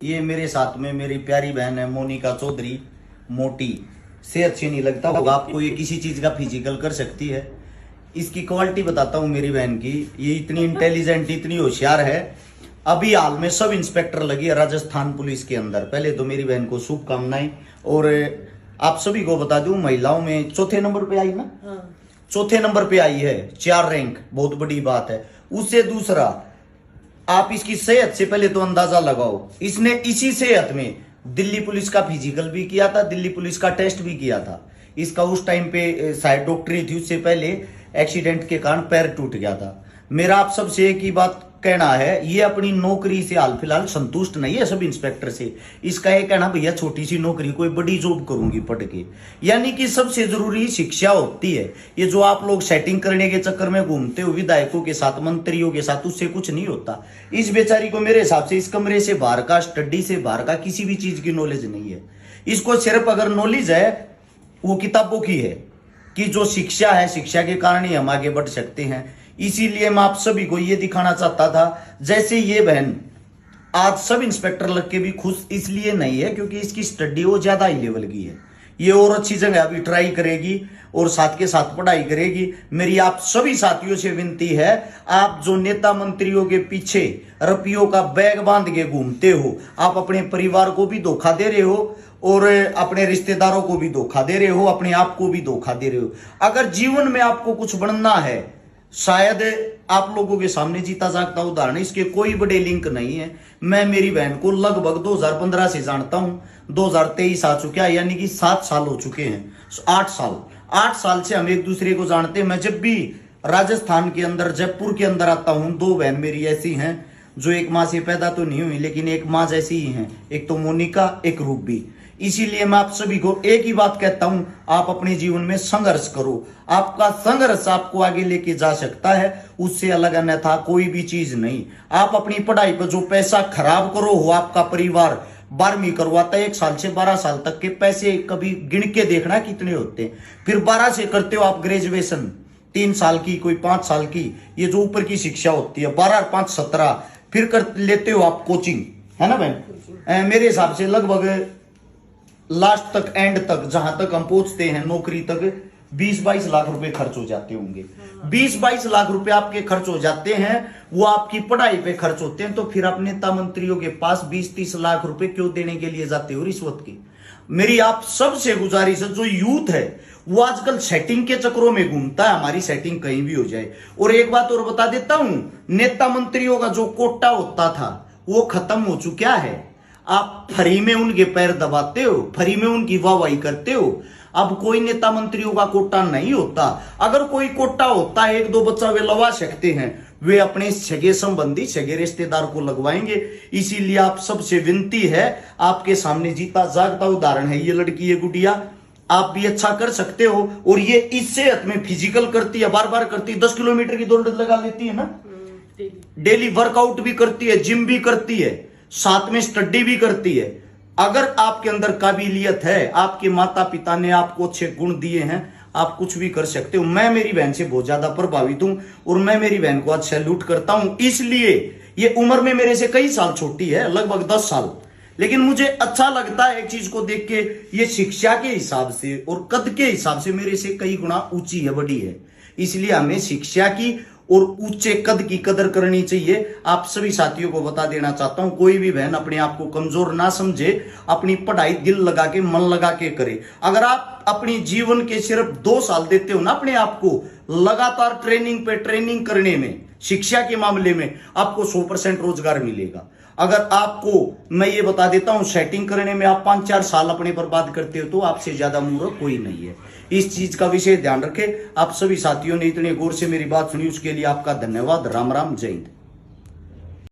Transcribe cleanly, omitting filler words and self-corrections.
ये मेरे साथ में मेरी प्यारी बहन है मोनिका चौधरी। मोटी से अच्छी नहीं लगता होगा आपको, ये किसी चीज का फिजिकल कर सकती है। इसकी क्वालिटी बताता हूँ मेरी बहन की। ये इतनी इंटेलिजेंट, इतनी होशियार है। अभी हाल में सब इंस्पेक्टर लगी है राजस्थान पुलिस के अंदर। पहले तो मेरी बहन को शुभकामनाएं। और आप सभी को बता दूं, महिलाओं में चौथे नंबर पे आई ना। हाँ। चौथे नंबर पे आई है, 4 रैंक, बहुत बड़ी बात है। उससे दूसरा, आप इसकी सेहत से पहले तो अंदाजा लगाओ। इसने इसी सेहत में दिल्ली पुलिस का फिजिकल भी किया था, दिल्ली पुलिस का टेस्ट भी किया था। इसका उस टाइम पे शायद डॉक्टरी थी, उससे पहले एक्सीडेंट के कारण पैर टूट गया था। मेरा आप सबसे एक ही बात कहना है, ये अपनी नौकरी से हाल फिलहाल संतुष्ट नहीं है सब इंस्पेक्टर से। इसका ये कहना, भैया छोटी सी नौकरी, कोई बड़ी जॉब करूंगी पढ़ के। यानी कि सबसे जरूरी शिक्षा होती है। ये जो आप लोग सेटिंग करने के चक्कर में घूमते हो विधायकों के साथ, मंत्रियों के साथ, उससे कुछ नहीं होता। इस बेचारी को मेरे हिसाब से इस कमरे से बाहर का, स्टडी से बाहर का किसी भी चीज की नॉलेज नहीं है। इसको सिर्फ अगर नॉलेज है वो किताबों की है, कि जो शिक्षा है, शिक्षा के कारण ही हम आगे बढ़ सकते हैं। इसीलिए मैं आप सभी को ये दिखाना चाहता था। जैसे ये बहन आज सब इंस्पेक्टर लग के भी खुश इसलिए नहीं है क्योंकि इसकी स्टडी वो ज्यादा हाई लेवल की है। ये और अच्छी जगह अभी ट्राई करेगी और साथ के साथ पढ़ाई करेगी। मेरी आप सभी साथियों से विनती है, आप जो नेता मंत्रियों के पीछे रुपयों का बैग बांध के घूमते हो, आप अपने परिवार को भी धोखा दे रहे हो और अपने रिश्तेदारों को भी धोखा दे रहे हो, अपने आप को भी धोखा दे रहे हो। अगर जीवन में आपको कुछ बनना है, शायद आप लोगों के सामने जीता जागता उदाहरण, इसके कोई बड़े लिंक नहीं है। मैं मेरी बहन को लगभग 2015 से जानता हूं, 2023 आ चुका है, यानी कि 7 साल हो चुके हैं। 8 साल से हम एक दूसरे को जानते हैं। मैं जब भी राजस्थान के अंदर, जयपुर के अंदर आता हूं, 2 बहन मेरी ऐसी हैं जो एक माँ से पैदा तो नहीं हुई लेकिन एक माँ जैसी ही हैं। एक तो मोनिका, एक रूबी। इसीलिए मैं आप सभी को एक ही बात कहता हूं, आप अपने जीवन में संघर्ष करो। आपका संघर्ष आपको आगे लेके जा सकता है, उससे अलग अन्यथा कोई भी चीज नहीं। आप अपनी पढ़ाई पर जो पैसा खराब करो, हो आपका परिवार 12वीं करवाता है, 1 साल से 12 साल तक के पैसे कभी गिन के देखना कितने होते हैं। फिर 12 से करते हो आप ग्रेजुएशन, 3 साल की, कोई 5 साल की, ये जो ऊपर की शिक्षा होती है, 12 और 5 17। फिर कर लेते हो आप कोचिंग, है ना बहन। मेरे हिसाब से लगभग लास्ट तक, एंड तक, जहां तक हम पहुंचते हैं नौकरी तक, 20-22 लाख रुपए खर्च हो जाते होंगे। 20-22 लाख रुपए आपके खर्च हो जाते हैं, वो आपकी पढ़ाई पे खर्च होते हैं। तो फिर आप नेता मंत्रियों के पास 20-30 लाख रुपए क्यों देने के लिए जाते हो रिश्वत की? मेरी आप सबसे गुजारिश है, जो यूथ है वो आजकल सेटिंग के चक्रों में घूमता है, हमारी सेटिंग कहीं भी हो जाए। और एक बात और बता देता हूं, नेता मंत्रियों का जो कोटा होता था वो खत्म हो चुका है। आप फ्री में उनके पैर दबाते हो, फ्री में उनकी वाहवाही करते हो। अब कोई नेता मंत्रियों का कोटा नहीं होता। अगर कोई कोटा होता है, 1-2 बच्चा वे लगा सकते हैं, वे अपने सगे संबंधी, सगे रिश्तेदार को लगवाएंगे। इसीलिए आप सबसे विनती है, आपके सामने जीता जागता उदाहरण है ये लड़की, ये गुड़िया। आप भी अच्छा कर सकते हो। और ये इस सेहत में फिजिकल करती है, बार बार करती है, 10 किलोमीटर की दौड़ लगा लेती है ना, डेली वर्कआउट भी करती है, जिम भी करती है, साथ में स्टडी भी करती है। अगर आपके अंदर काबिलियत है, आपके माता पिता ने आपको अच्छे गुण दिए हैं, आप कुछ भी कर सकते हो। मैं मेरी बहन से बहुत ज्यादा प्रभावित हूं और मैं मेरी बहन को आज सैल्यूट करता हूं। इसलिए ये उम्र में मेरे से कई साल छोटी है, लगभग 10 साल, लेकिन मुझे अच्छा लगता है एक चीज को देख के, ये शिक्षा के हिसाब से और कद के हिसाब से मेरे से कई गुना ऊंची है, बड़ी है। इसलिए हमें शिक्षा की और ऊंचे कद की कदर करनी चाहिए। आप सभी साथियों को बता देना चाहता हूं, कोई भी बहन अपने आप को कमजोर ना समझे, अपनी पढ़ाई दिल लगा के, मन लगा के करे। अगर आप अपनी जीवन के सिर्फ 2 साल देते हो ना अपने आप को लगातार ट्रेनिंग पे ट्रेनिंग करने में, शिक्षा के मामले में, आपको 100% रोजगार मिलेगा। अगर आपको मैं ये बता देता हूं, सेटिंग करने में आप 5-4 साल अपने बर्बाद करते हो, तो आपसे ज्यादा मूर्ख कोई नहीं है। इस चीज का विशेष ध्यान रखें। आप सभी साथियों ने इतने गौर से मेरी बात सुनी, उसके लिए आपका धन्यवाद। राम राम, जय हिंद।